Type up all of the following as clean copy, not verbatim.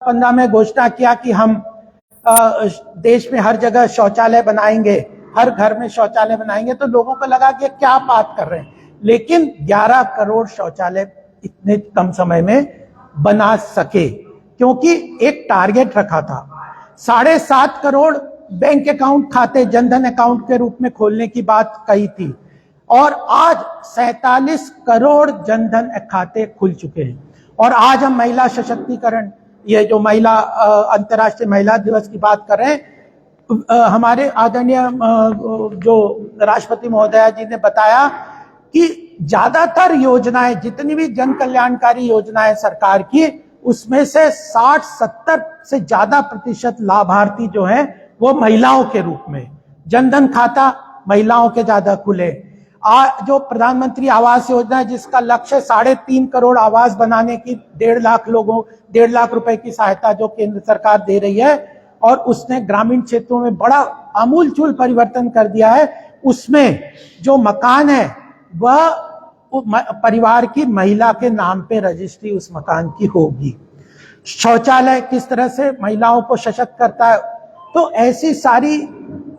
2015 में घोषणा किया कि हम देश में हर जगह शौचालय बनाएंगे, हर घर में शौचालय बनाएंगे, तो लोगों को लगा कि क्या बात कर रहे हैं। लेकिन 11 करोड़ शौचालय इतने कम समय में बना सके, क्योंकि एक टारगेट रखा था। 7.5 करोड़ बैंक अकाउंट खाते जनधन अकाउंट के रूप में खोलने की बात कही थी, और आज 47 करोड़ जनधन खाते खुल चुके हैं। और आज हम महिला सशक्तिकरण, ये जो महिला अंतर्राष्ट्रीय महिला दिवस की बात कर रहे हैं, हमारे आदरणीय जो राष्ट्रपति महोदया जी ने बताया कि ज्यादातर योजनाएं, जितनी भी जन कल्याणकारी योजनाएं सरकार की, उसमें से 60-70 से ज्यादा प्रतिशत लाभार्थी जो हैं वो महिलाओं के रूप में। जनधन खाता महिलाओं के ज्यादा खुले। जो प्रधानमंत्री आवास योजना है, जिसका लक्ष्य 3.5 करोड़ आवास बनाने की, 1.5 लाख रुपए की सहायता जो केंद्र सरकार दे रही है, और उसने ग्रामीण क्षेत्रों में बड़ा आमूलचूल परिवर्तन कर दिया है। उसमें जो मकान है वह परिवार की महिला के नाम पे रजिस्ट्री उस मकान की होगी। शौचालय किस तरह से महिलाओं को सशक्त करता है, तो ऐसी सारी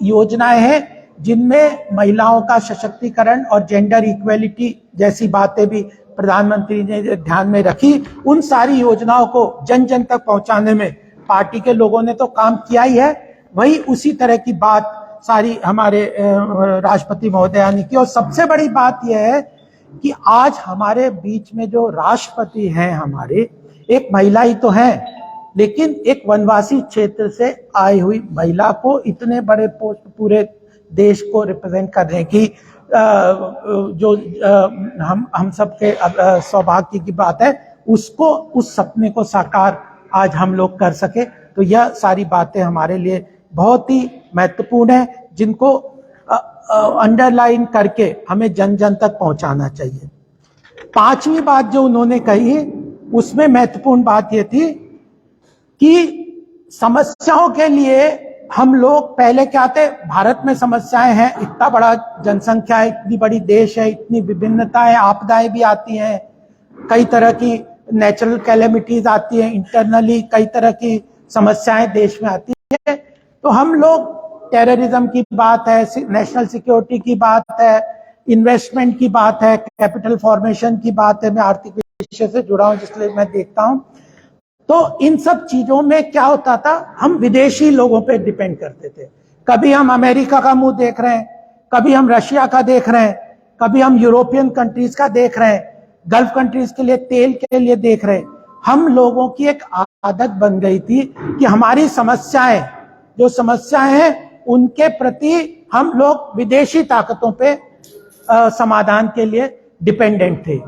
योजनाएं हैं जिनमें महिलाओं का सशक्तिकरण और जेंडर इक्वेलिटी जैसी बातें भी प्रधानमंत्री ने ध्यान में रखी। उन सारी योजनाओं को जन जन तक पहुंचाने में पार्टी के लोगों ने तो काम किया ही है, वही उसी तरह की बात सारी हमारे राष्ट्रपति महोदया ने की। और सबसे बड़ी बात यह है कि आज हमारे बीच में जो राष्ट्रपति हैं हमारे, एक महिला ही तो हैं, लेकिन एक वनवासी क्षेत्र से आई हुई महिला को इतने बड़े पोस्ट पूरे देश को रिप्रेजेंट करने की जो हम सबके सौभाग्य की बात है, उसको, उस सपने को साकार आज हम लोग कर सके। तो यह सारी बातें हमारे लिए बहुत ही महत्वपूर्ण है, जिनको अंडरलाइन करके हमें जन जन तक पहुंचाना चाहिए। 5वीं बात जो उन्होंने कही, उसमें महत्वपूर्ण बात यह थी कि समस्याओं के लिए हम लोग पहले क्या थे, भारत में समस्याएं हैं, इतना बड़ा जनसंख्या है, इतनी बड़ी देश है, इतनी विभिन्नताएं, आपदाएं भी आती हैं, कई तरह की नेचुरल कैलेमिटीज आती हैं, इंटरनली कई तरह की समस्याएं देश में आती है। तो हम लोग, टेररिज्म की बात है, नेशनल सिक्योरिटी की बात है, इन्वेस्टमेंट की बात है, कैपिटल फॉर्मेशन की बात है। मैं आर्थिक विषय से जुड़ा हूं, इसलिए मैं देखता हूं। तो इन सब चीजों में क्या होता था, हम विदेशी लोगों पे डिपेंड करते थे। कभी हम अमेरिका का मुंह देख रहे हैं, कभी हम रशिया का देख रहे हैं, कभी हम यूरोपियन कंट्रीज का देख रहे हैं, गल्फ कंट्रीज के लिए तेल के लिए देख रहे हैं। हम लोगों की एक आदत बन गई थी कि हमारी समस्याएं, जो समस्याएं हैं, उनके प्रति हम लोग विदेशी ताकतों पे समाधान के लिए डिपेंडेंट थे।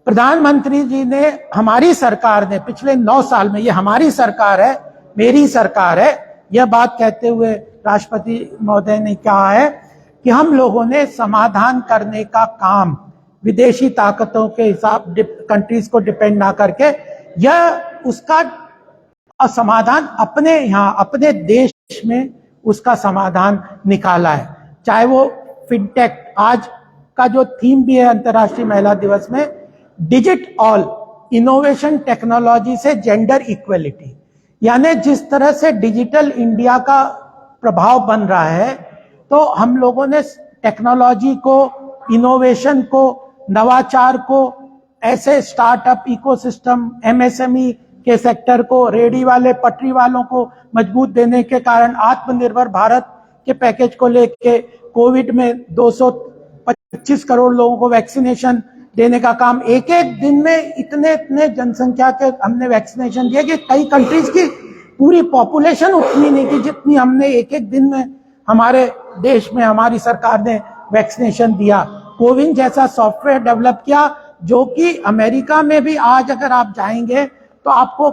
प्रधानमंत्री जी ने, हमारी सरकार ने पिछले 9 साल में, ये हमारी सरकार है, मेरी सरकार है, यह बात कहते हुए राष्ट्रपति महोदय ने कहा है कि हम लोगों ने समाधान करने का काम विदेशी ताकतों के हिसाब, कंट्रीज को डिपेंड ना करके, यह उसका समाधान अपने यहाँ, अपने देश में उसका समाधान निकाला है। चाहे वो फिनटेक, आज का जो थीम भी है अंतर्राष्ट्रीय महिला दिवस में, डिजिट ऑल, इनोवेशन टेक्नोलॉजी से जेंडर इक्वेलिटी, यानी जिस तरह से डिजिटल इंडिया का प्रभाव बन रहा है, तो हम लोगों ने टेक्नोलॉजी को, इनोवेशन को, नवाचार को, ऐसे स्टार्टअप इकोसिस्टम, एमएसएमई के सेक्टर को, रेडी वाले, पटरी वालों को मजबूत देने के कारण आत्मनिर्भर भारत के पैकेज को लेके, कोविड में 225 करोड़ लोगों को वैक्सीनेशन देने का काम, एक दिन में इतने जनसंख्या के हमने वैक्सीनेशन दिए कि कई कंट्रीज की पूरी पॉपुलेशन उतनी नहीं की जितनी हमने एक दिन में हमारे देश में हमारी सरकार ने वैक्सीनेशन दिया। कोविन जैसा सॉफ्टवेयर डेवलप किया, जो कि अमेरिका में भी आज अगर आप जाएंगे तो आपको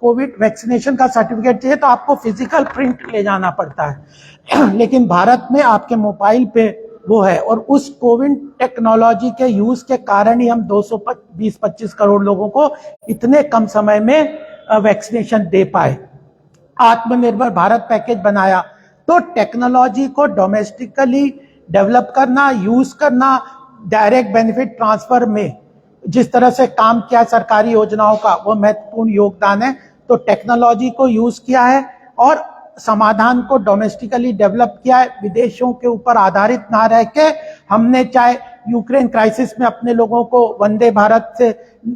कोविड वैक्सीनेशन का सर्टिफिकेट चाहिए तो आपको फिजिकल प्रिंट ले जाना पड़ता है, लेकिन भारत में आपके मोबाइल पे वो है। और उस कोविन टेक्नोलॉजी के यूज के कारण ही हम 220-25 करोड़ लोगों को इतने कम समय में वैक्सीनेशन दे पाए। आत्मनिर्भर भारत पैकेज बनाया, तो टेक्नोलॉजी को डोमेस्टिकली डेवलप करना, यूज करना, डायरेक्ट बेनिफिट ट्रांसफर में जिस तरह से काम किया सरकारी योजनाओं का, वो महत्वपूर्ण योगदान है। तो तो टेक्नोलॉजी को यूज किया है और समाधान को डोमेस्टिकली डेवलप किया है। विदेशों के ऊपर आधारित ना रह के हमने चाहे यूक्रेन क्राइसिस में अपने लोगों को वंदे भारत से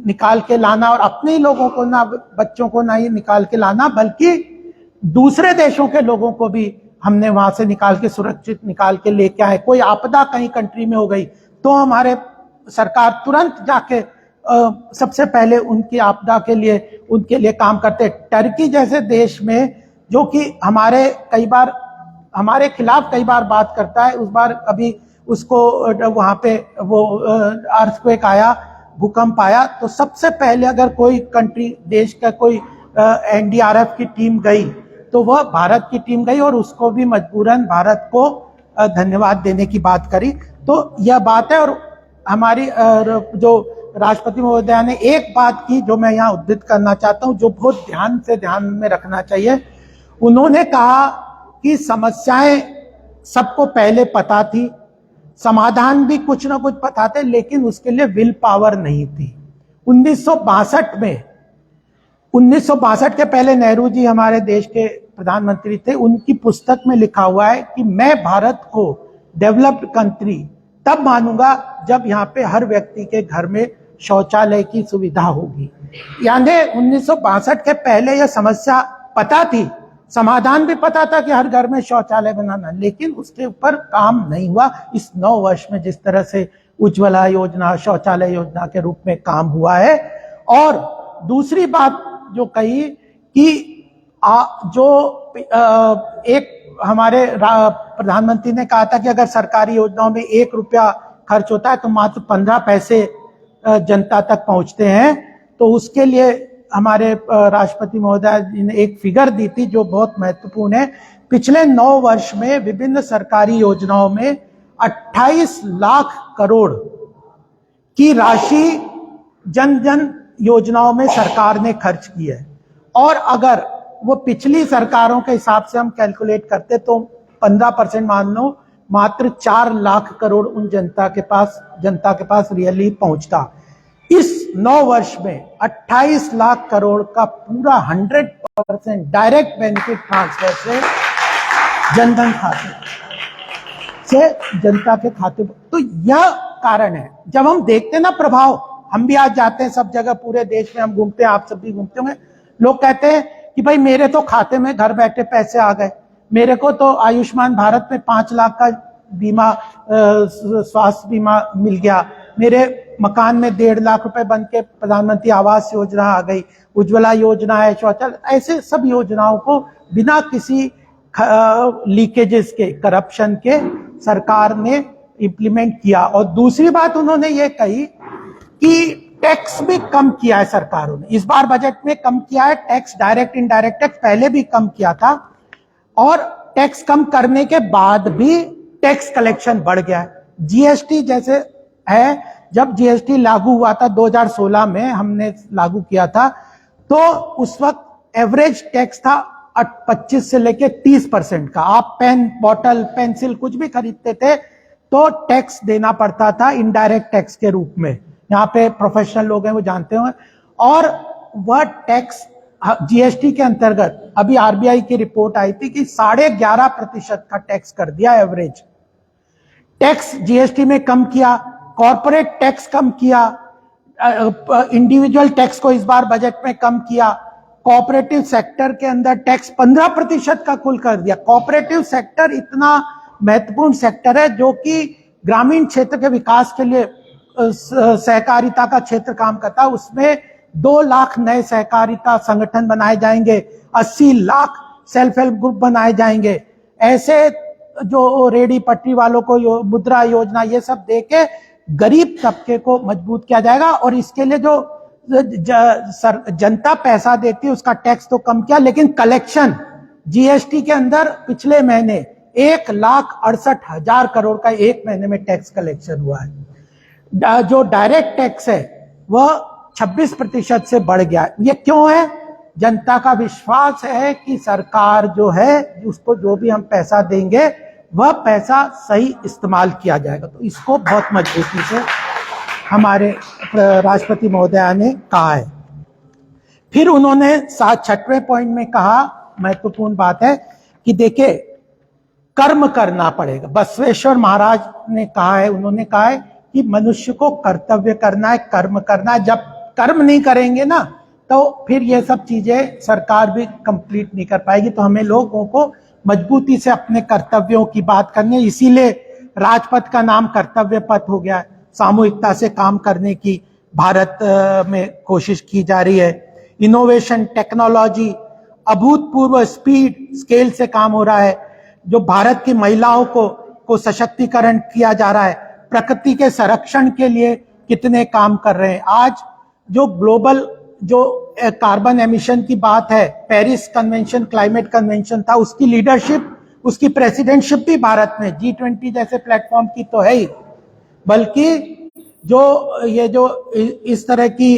निकाल के लाना और अपने ही लोगों को ना, बच्चों को ना ही निकाल के लाना, बल्कि दूसरे देशों के लोगों को भी हमने वहां से निकाल के सुरक्षित निकाल के लेके आए। कोई आपदा कहीं कंट्री में हो गई तो हमारे सरकार तुरंत जाके सबसे पहले उनकी आपदा के लिए उनके लिए काम करते। टर्की जैसे देश में जो कि हमारे खिलाफ कई बार बात करता है, उस बार अभी उसको वहां पे वो अर्थक्वेक आया, भूकंप आया, तो सबसे पहले अगर कोई कंट्री देश का कोई एनडीआरएफ की टीम गई तो वह भारत की टीम गई और उसको भी मजबूरन भारत को धन्यवाद देने की बात करी। तो यह बात है। और हमारी जो राष्ट्रपति महोदया ने एक बात की जो मैं यहाँ उद्धृत करना चाहता हूँ, जो बहुत ध्यान में रखना चाहिए। उन्होंने कहा कि समस्याएं सबको पहले पता थी, समाधान भी कुछ ना कुछ पता थे, लेकिन उसके लिए विल पावर नहीं थी। 1962 के पहले नेहरू जी हमारे देश के प्रधानमंत्री थे। उनकी पुस्तक में लिखा हुआ है कि मैं भारत को डेवलप्ड कंट्री तब मानूंगा जब यहाँ पे हर व्यक्ति के घर में शौचालय की सुविधा होगी। यानी 1962 के पहले यह समस्या पता थी, समाधान भी पता था कि हर घर में शौचालय बनाना, लेकिन उसके ऊपर काम नहीं हुआ। इस 9 वर्ष में जिस तरह से उज्ज्वला योजना, शौचालय योजना के रूप में काम हुआ है। और दूसरी बात जो कही कि एक हमारे प्रधानमंत्री ने कहा था कि अगर सरकारी योजनाओं में 1 रुपया खर्च होता है तो मात्र 15 पैसे जनता तक पहुंचते हैं। तो उसके लिए हमारे राष्ट्रपति महोदय जी ने एक फिगर दी थी जो बहुत महत्वपूर्ण है। पिछले 9 वर्ष में विभिन्न सरकारी योजनाओं में 28 लाख करोड़ की राशि जन जन योजनाओं में सरकार ने खर्च की है। और अगर वो पिछली सरकारों के हिसाब से हम कैलकुलेट करते तो 15% मान लो, मात्र 4 लाख करोड़ उन जनता के पास रियली पहुंचता। इस 9 वर्ष में 28 लाख करोड़ का पूरा 100% डायरेक्ट बेनिफिट ट्रांसफर से जनधन खाते से जनता के खाते। तो यह कारण है। जब हम देखते हैं ना प्रभाव, हम भी आज जाते हैं सब जगह, पूरे देश में हम घूमते हैं, आप सब भी घूमते होंगे, लोग कहते हैं कि भाई मेरे तो खाते में घर बैठे पैसे आ गए, मेरे को तो आयुष्मान भारत में 5 लाख का बीमा, स्वास्थ्य बीमा मिल गया, मेरे मकान में 1.5 लाख रुपए बन के प्रधानमंत्री आवास योजना आ गई, उज्ज्वला योजना है, शौचालय, ऐसे सब योजनाओं को बिना किसी लीकेजेस के, करप्शन के सरकार ने इंप्लीमेंट किया। और दूसरी बात उन्होंने ये कही कि टैक्स भी कम किया है सरकारों ने, इस बार बजट में कम किया है टैक्स, डायरेक्ट इनडायरेक्ट टैक्स पहले भी कम किया था। और टैक्स कम करने के बाद भी टैक्स कलेक्शन बढ़ गया है। जीएसटी जैसे है, जब जीएसटी लागू हुआ था 2016 में हमने लागू किया था, तो उस वक्त एवरेज टैक्स था 25 से लेके 30% का। आप पेन, बॉटल, पेंसिल कुछ भी खरीदते थे तो टैक्स देना पड़ता था इनडायरेक्ट टैक्स के रूप में। यहाँ पे प्रोफेशनल लोग हैं वो जानते होंगे। और वह टैक्स जीएसटी के अंतर्गत अभी आरबीआई की रिपोर्ट आई थी कि 11.5% का टैक्स कर दिया एवरेज। टैक्स जीएसटी में कम किया, कॉर्पोरेट टैक्स कम किया, इंडिविजुअल टैक्स को इस बार बजट में कम किया, कोऑपरेटिव सेक्टर के अंदर टैक्स 15% का कुल कर दिया। कोऑपरेटिव सेक्टर इतना महत्वपूर्ण सेक्टर है जो कि ग्रामीण क्षेत्र के विकास के लिए सहकारिता का क्षेत्र काम करता है। उसमें 2 लाख नए सहकारिता संगठन बनाए जाएंगे, 80 लाख सेल्फ हेल्प ग्रुप बनाए जाएंगे। ऐसे जो रेडी पटरी वालों को मुद्रा योजना, ये सब देके गरीब तबके को मजबूत किया जाएगा। और इसके लिए जो जनता पैसा देती है उसका टैक्स तो कम किया, लेकिन कलेक्शन जीएसटी के अंदर पिछले महीने 1,68,000 करोड़ का एक महीने में टैक्स कलेक्शन हुआ है। जो डायरेक्ट टैक्स है वह 26% से बढ़ गया। ये क्यों है? जनता का विश्वास है कि सरकार जो है, उसको जो भी हम पैसा देंगे वह पैसा सही इस्तेमाल किया जाएगा। तो इसको बहुत मजबूती से हमारे राष्ट्रपति महोदया ने कहा है। फिर उन्होंने 6वें पॉइंट में कहा, महत्वपूर्ण बात है कि देखिए कर्म करना पड़ेगा। बसवेश्वर महाराज ने कहा है, उन्होंने कहा है कि मनुष्य को कर्तव्य करना है, कर्म करना है। जब कर्म नहीं करेंगे ना तो फिर ये सब चीजें सरकार भी कंप्लीट नहीं कर पाएगी। तो हमें लोगों को मजबूती से अपने कर्तव्यों की बात करनी है। इसीलिए राजपथ का नाम कर्तव्य पथ हो गया है। सामूहिकता से काम करने की भारत में कोशिश की जा रही है। इनोवेशन, टेक्नोलॉजी, अभूतपूर्व स्पीड, स्केल से काम हो रहा है। जो भारत की महिलाओं को सशक्तिकरण किया जा रहा है। प्रकृति के संरक्षण के लिए कितने काम कर रहे हैं। आज जो ग्लोबल जो कार्बन एमिशन की बात है, पेरिस कन्वेंशन, क्लाइमेट कन्वेंशन था, उसकी लीडरशिप, उसकी प्रेसिडेंटशिप भी भारत में G20 जैसे प्लेटफॉर्म की तो है ही, बल्कि जो इस तरह की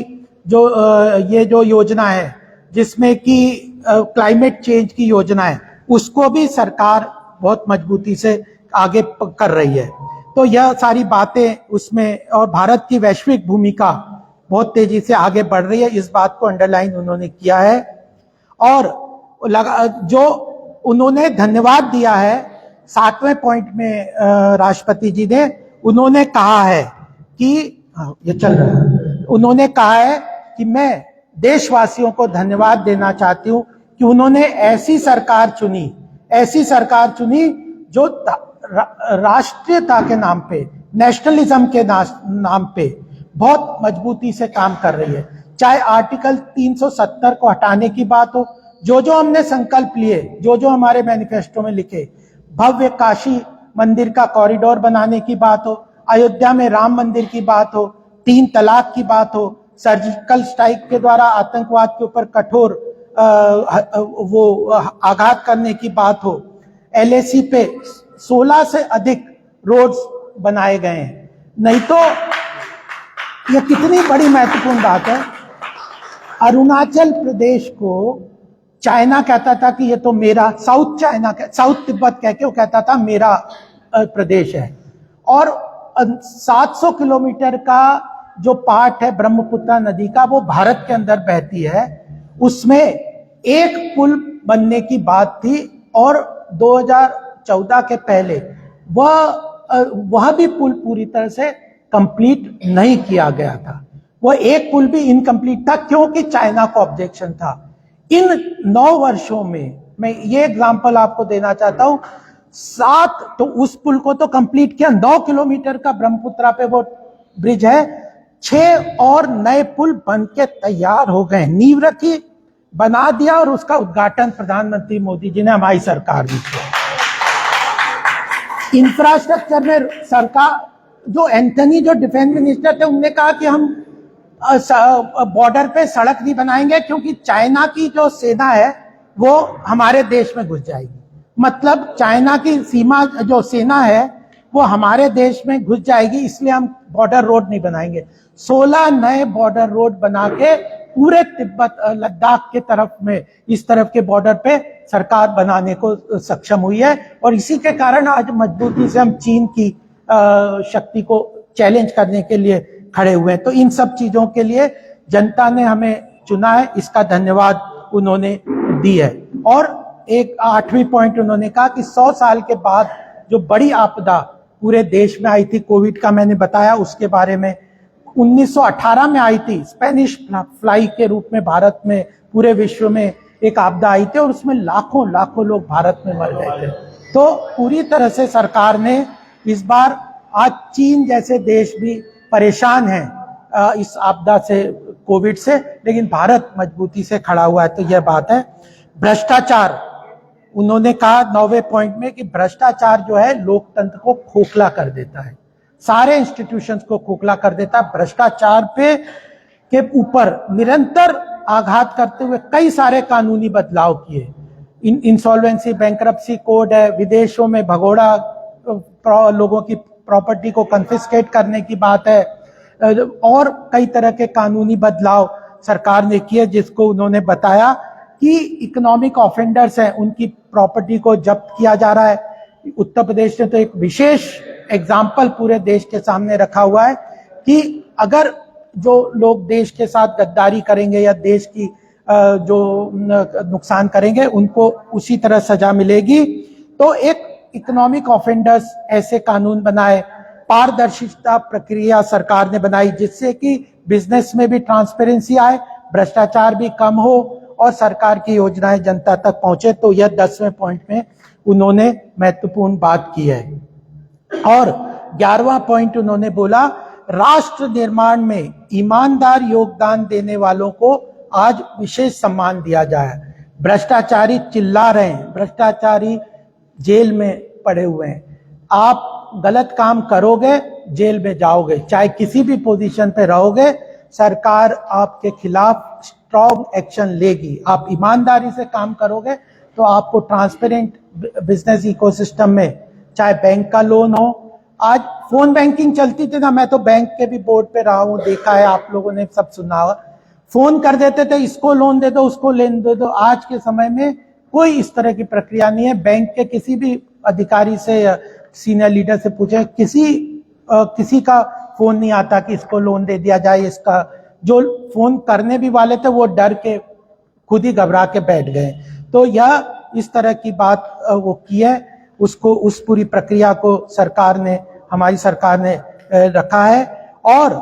ये जो योजना है जिसमें कि क्लाइमेट चेंज की योजना है, उसको भी सरकार बहुत मजबूती से आगे कर रही है। तो यह सारी बातें उसमें, और भारत की वैश्विक भूमिका बहुत तेजी से आगे बढ़ रही है, इस बात को अंडरलाइन उन्होंने किया है। और जो उन्होंने धन्यवाद दिया है 7वें पॉइंट में, राष्ट्रपति जी ने, उन्होंने कहा है कि ये चल रहा है, उन्होंने कहा है कि मैं देशवासियों को धन्यवाद देना चाहती हूं कि उन्होंने ऐसी सरकार चुनी जो राष्ट्रीयता के नाम पे, नेशनलिज्म के नाम पे बहुत मजबूती से काम कर रही है। चाहे आर्टिकल 370 को हटाने की बात हो, जो हमने संकल्प लिए, जो हमारे मैनिफेस्टो में लिखे, भव्य काशी मंदिर का कॉरिडोर बनाने की बात हो, अयोध्या में राम मंदिर की बात हो, 3 तलाक की बात हो, सर्जिकल स्ट्राइक के द्वारा आतंकवाद के ऊपर कठोर आघात करने की बात हो, LAC पे 16 से अधिक रोड्स बनाए गए हैं। नहीं तो यह कितनी बड़ी महत्वपूर्ण बात है। अरुणाचल प्रदेश को चाइना कहता था कि ये तो मेरा, साउथ तिब्बत कह के वो कहता था मेरा प्रदेश है। और 700 किलोमीटर का जो पार्ट है ब्रह्मपुत्र नदी का, वो भारत के अंदर बहती है। उसमें एक पुल बनने की बात थी और 2014 के पहले वह भी पुल पूरी तरह से कंप्लीट नहीं किया गया था। वह एक पुल भी इनकम्प्लीट था क्योंकि चाइना को ऑब्जेक्शन था। इन 9 वर्षों में मैं ये एग्जांपल आपको देना चाहता हूं, 7 तो उस पुल को तो कंप्लीट किया, 9 किलोमीटर का ब्रह्मपुत्र पे वो ब्रिज है, 6 और नए पुल बन के तैयार हो गए, नींव रखी, बना दिया और उसका उद्घाटन प्रधानमंत्री मोदी जी ने हमारी सरकार ने किया। इंफ्रास्ट्रक्चर में सरकार, जो एंथनी जो डिफेंस मिनिस्टर थे, उन्होंने कहा कि हम बॉर्डर पे सड़क नहीं बनाएंगे क्योंकि चाइना की जो सेना है वो हमारे देश में घुस जाएगी। मतलब चाइना की सीमा जो सेना है वो हमारे देश में घुस जाएगी, इसलिए हम बॉर्डर रोड नहीं बनाएंगे। 16 नए बॉर्डर रोड बना के पूरे तिब्बत, लद्दाख के तरफ में, इस तरफ के बॉर्डर पे सरकार बनाने को सक्षम हुई है। और इसी के कारण आज मजबूती से हम चीन की शक्ति को चैलेंज करने के लिए खड़े हुए हैं। तो इन सब चीजों के लिए जनता ने हमें चुना है, इसका धन्यवाद उन्होंने दी है। और एक 8वीं पॉइंट उन्होंने कहा कि 100 साल के बाद जो बड़ी आपदा पूरे देश में आई थी, कोविड का मैंने बताया उसके बारे में, 1918 में आई थी, स्पेनिश फ्लाई के रूप में भारत में, पूरे विश्व में एक आपदा आई थी और उसमें लाखों लोग भारत में मर गए थे। तो पूरी तरह से सरकार ने इस बार, आज चीन जैसे देश भी परेशान हैं इस आपदा से, कोविड से, लेकिन भारत मजबूती से खड़ा हुआ है। तो यह बात है। भ्रष्टाचार, उन्होंने कहा 9वें पॉइंट में कि भ्रष्टाचार जो है लोकतंत्र को खोखला कर देता है, सारे इंस्टीट्यूशंस को खोखला कर देता है। भ्रष्टाचार के ऊपर निरंतर आघात करते हुए कई सारे कानूनी बदलाव किए। इंसॉल्वेंसी, बैंक्रप्सी कोड है, विदेशों में भगोड़ा लोगों की प्रॉपर्टी को कन्फिस्केट करने की बात है, और कई तरह के कानूनी बदलाव सरकार ने किए, जिसको उन्होंने बताया कि इकोनॉमिक ऑफेंडर्स हैं उनकी प्रॉपर्टी को जब्त किया जा रहा है। उत्तर प्रदेश ने तो एक विशेष एग्जाम्पल पूरे देश के सामने रखा हुआ है कि अगर जो लोग देश के साथ गद्दारी करेंगे या देश की जो नुकसान करेंगे उनको उसी तरह सजा मिलेगी। तो एक इकोनॉमिक ऑफेंडर्स ऐसे कानून बनाए, पारदर्शिता प्रक्रिया सरकार ने बनाई जिससे कि बिजनेस में भी ट्रांसपेरेंसी आए, भ्रष्टाचार भी कम हो और सरकार की योजनाएं जनता तक पहुंचे। तो यह 10वें पॉइंट में उन्होंने महत्वपूर्ण बात की है। और 11वां पॉइंट उन्होंने बोला, राष्ट्र निर्माण में ईमानदार योगदान देने वालों को आज विशेष सम्मान दिया जाए। भ्रष्टाचारी चिल्ला रहे हैं, भ्रष्टाचारी जेल में पड़े हुए हैं। आप गलत काम करोगे जेल में जाओगे, चाहे किसी भी पोजीशन पे रहोगे, सरकार आपके खिलाफ स्ट्रॉन्ग एक्शन लेगी। आप ईमानदारी से काम करोगे तो आपको ट्रांसपेरेंट बिजनेस इकोसिस्टम में, चाहे बैंक का लोन हो, आज फोन बैंकिंग चलती थी ना, मैं तो बैंक के भी बोर्ड पे रहा हूं, देखा है, आप लोगों ने सब सुना होगा, फोन कर देते थे, इसको लोन दे दो, उसको लोन दे दो। आज के समय में कोई इस तरह की प्रक्रिया नहीं है। बैंक के किसी भी अधिकारी से या सीनियर लीडर से पूछे, किसी का फोन नहीं आता कि इसको लोन दे दिया जाए। इसका जो फोन करने भी वाले थे वो डर के खुद ही घबरा के बैठ गए। तो यह इस तरह की बात वो की है, उसको, उस पूरी प्रक्रिया को सरकार ने, हमारी सरकार ने रखा है। और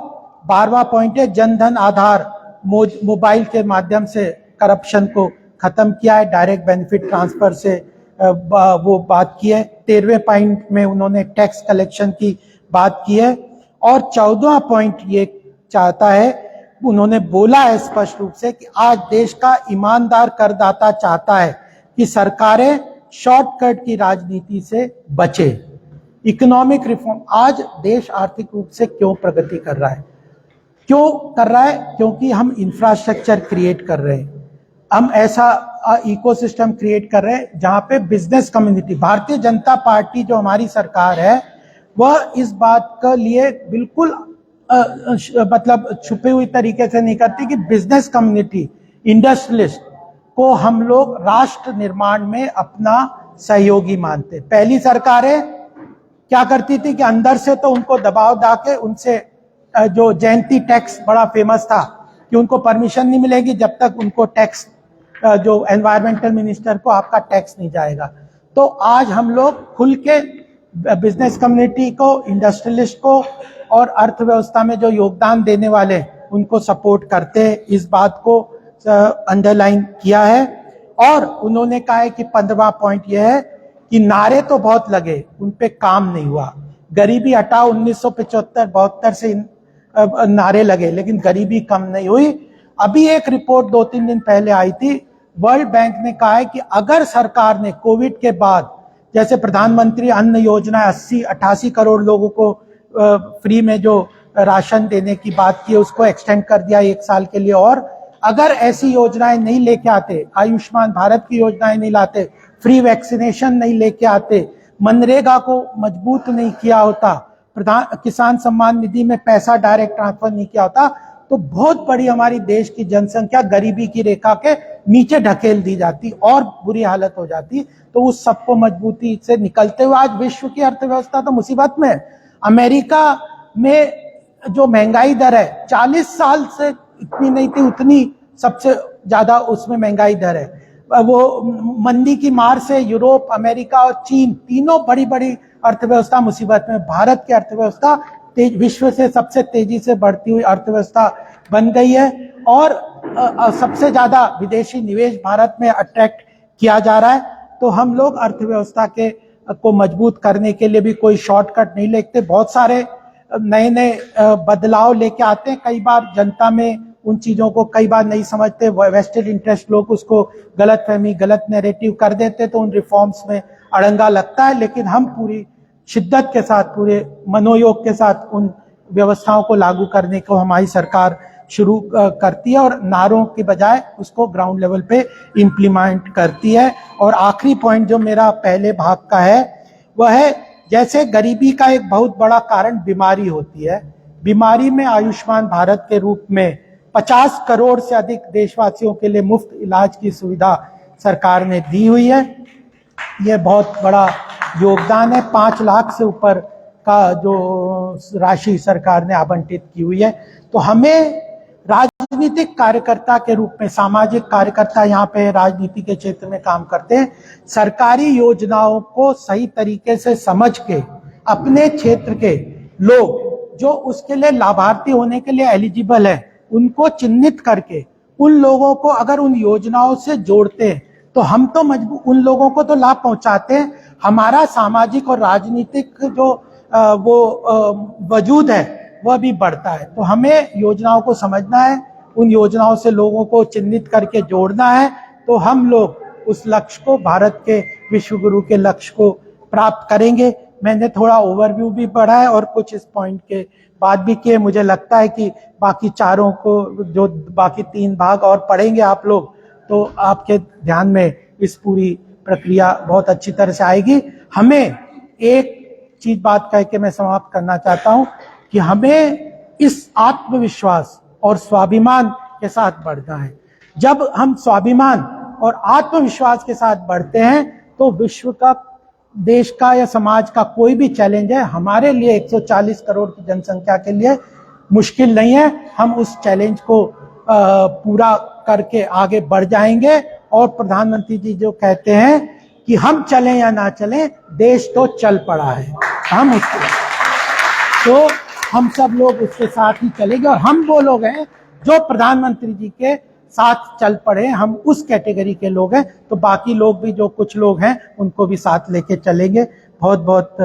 12वां पॉइंट है, जनधन आधार मोबाइल के माध्यम से करप्शन को खत्म किया है, डायरेक्ट बेनिफिट ट्रांसफर से वो बात की है। 13वें पॉइंट में उन्होंने टैक्स कलेक्शन की बात की है। और 14वां पॉइंट ये चाहता है, उन्होंने बोला है स्पष्ट रूप से कि आज देश का ईमानदार करदाता चाहता है कि सरकारें शॉर्टकट की राजनीति से बचे। इकोनॉमिक रिफॉर्म, आज देश आर्थिक रूप से क्यों प्रगति कर रहा है? क्यों कर रहा है? क्योंकि हम इंफ्रास्ट्रक्चर क्रिएट कर रहे हैं, हम ऐसा इकोसिस्टम क्रिएट कर रहे हैं जहां पे business community, Bharatiya Janata party जो हमारी सरकार है वह इस बात के लिए बिल्कुल मतलब छुपे हुई तरीके से नहीं करती कि बिजनेस कम्युनिटी, इंडस्ट्रियलिस्ट को हम लोग राष्ट्र निर्माण में अपना सहयोगी मानते। पहली सरकारें क्या करती थी कि अंदर से तो उनको दबाव दा के उनसे, जो जयंती टैक्स बड़ा फेमस था कि उनको परमिशन नहीं मिलेगी जब तक उनको टैक्स, जो एनवायरमेंटल मिनिस्टर को आपका टैक्स नहीं जाएगा। तो आज हम लोग खुल के बिजनेस कम्युनिटी को, इंडस्ट्रियलिस्ट को और अर्थव्यवस्था में जो योगदान देने वाले उनको सपोर्ट करते हैं, इस बात को अंडरलाइन किया है। और उन्होंने कहा है कि 15वां पॉइंट यह है कि नारे तो बहुत लगे, उन पे काम नहीं हुआ। गरीबी हटाओ 1975-72 से नारे लगे, लेकिन गरीबी कम नहीं हुई। अभी एक रिपोर्ट 2-3 दिन पहले आई थी, वर्ल्ड बैंक ने कहा है कि अगर सरकार ने कोविड के बाद, जैसे प्रधानमंत्री अन्न योजना 88 करोड़ लोगों को फ्री में जो राशन देने की बात की है उसको एक्सटेंड कर दिया 1 साल के लिए, और अगर ऐसी योजनाएं नहीं लेके आते, आयुष्मान भारत की योजनाएं नहीं लाते, फ्री वैक्सीनेशन नहीं लेके आते, मनरेगा को मजबूत नहीं किया होता, किसान सम्मान निधि में पैसा डायरेक्ट ट्रांसफर नहीं किया होता, तो बहुत बड़ी हमारी देश की जनसंख्या गरीबी की रेखा के नीचे ढकेल दी जाती और बुरी हालत हो जाती। तो उस सबको मजबूती से निकलते हुए आज विश्व की अर्थव्यवस्था तो मुसीबत में है। अमेरिका में जो महंगाई दर है 40 साल से इतनी नहीं थी, उतनी सबसे ज्यादा उसमें महंगाई दर है। वो मंदी की मार से यूरोप, अमेरिका और चीन तीनों बड़ी बड़ी अर्थव्यवस्था मुसीबत में। भारत की अर्थव्यवस्था विश्व से सबसे तेजी से बढ़ती हुई अर्थव्यवस्था बन गई है और सबसे ज्यादा विदेशी निवेश भारत में अट्रैक्ट किया जा रहा है। तो हम लोग अर्थव्यवस्था को मजबूत करने के लिए भी कोई शॉर्टकट नहीं लेते, बहुत सारे नए नए बदलाव लेके आते हैं। कई बार जनता में उन चीजों को कई बार नहीं समझते, वेस्टेड इंटरेस्ट लोग उसको गलतफहमी, गलत नैरेटिव कर देते, तो उन रिफॉर्म्स में अड़ंगा लगता है। लेकिन हम पूरी शिद्दत के साथ, पूरे मनोयोग के साथ उन व्यवस्थाओं को लागू करने को हमारी सरकार शुरू करती है और नारों के बजाय उसको ग्राउंड लेवल पे इम्प्लीमेंट करती है। और आखिरी पॉइंट जो मेरा पहले भाग का है वह है, जैसे गरीबी का एक बहुत बड़ा कारण बीमारी होती है, बीमारी में आयुष्मान भारत के रूप में 50 करोड़ से अधिक देशवासियों के लिए मुफ्त इलाज की सुविधा सरकार ने दी हुई है। यह बहुत बड़ा योगदान है। 5 लाख से ऊपर का जो राशि सरकार ने आवंटित की हुई है। तो हमें राजनीति राजनीतिक कार्यकर्ता के रूप में, सामाजिक कार्यकर्ता यहाँ पे राजनीति के क्षेत्र में काम करते हैं, सरकारी योजनाओं को सही तरीके से समझ के अपने क्षेत्र के लोग जो उसके लिए लाभार्थी होने के लिए एलिजिबल है उनको चिन्हित करके उन लोगों को अगर उन योजनाओं से जोड़ते हैं तो हम तो मजबूर, उन लोगों को तो लाभ पहुंचाते हैं, हमारा सामाजिक और राजनीतिक जो वजूद है वह भी बढ़ता है। तो हमें योजनाओं को समझना है, उन योजनाओं से लोगों को चिन्हित करके जोड़ना है, तो हम लोग उस लक्ष्य को, भारत के विश्व गुरु के लक्ष्य को प्राप्त करेंगे। मैंने थोड़ा ओवरव्यू भी पढ़ा है और कुछ इस पॉइंट के बात भी किए। मुझे लगता है कि बाकी चारों को, जो बाकी 3 भाग और पढ़ेंगे आप लोग, तो आपके ध्यान में इस पूरी प्रक्रिया बहुत अच्छी तरह से आएगी। हमें एक चीज बात कह के मैं समाप्त करना चाहता हूं कि हमें इस आत्मविश्वास और स्वाभिमान के साथ बढ़ना है। जब हम स्वाभिमान और आत्मविश्वास के साथ बढ़ते हैं तो विश्व का, देश का या समाज का कोई भी चैलेंज है हमारे लिए 140 करोड़ की जनसंख्या के लिए मुश्किल नहीं है। हम उस चैलेंज को पूरा करके आगे बढ़ जाएंगे। और प्रधानमंत्री जी जो कहते हैं कि हम चलें या ना चलें, देश तो चल पड़ा है, हम उसको, तो हम सब लोग उसके साथ ही चलेंगे। और हम वो लोग हैं जो प्रधानमंत्री जी के साथ चल पड़े, हम उस कैटेगरी के लोग हैं। तो बाकी लोग भी, जो कुछ लोग हैं, उनको भी साथ लेके चलेंगे। बहुत बहुत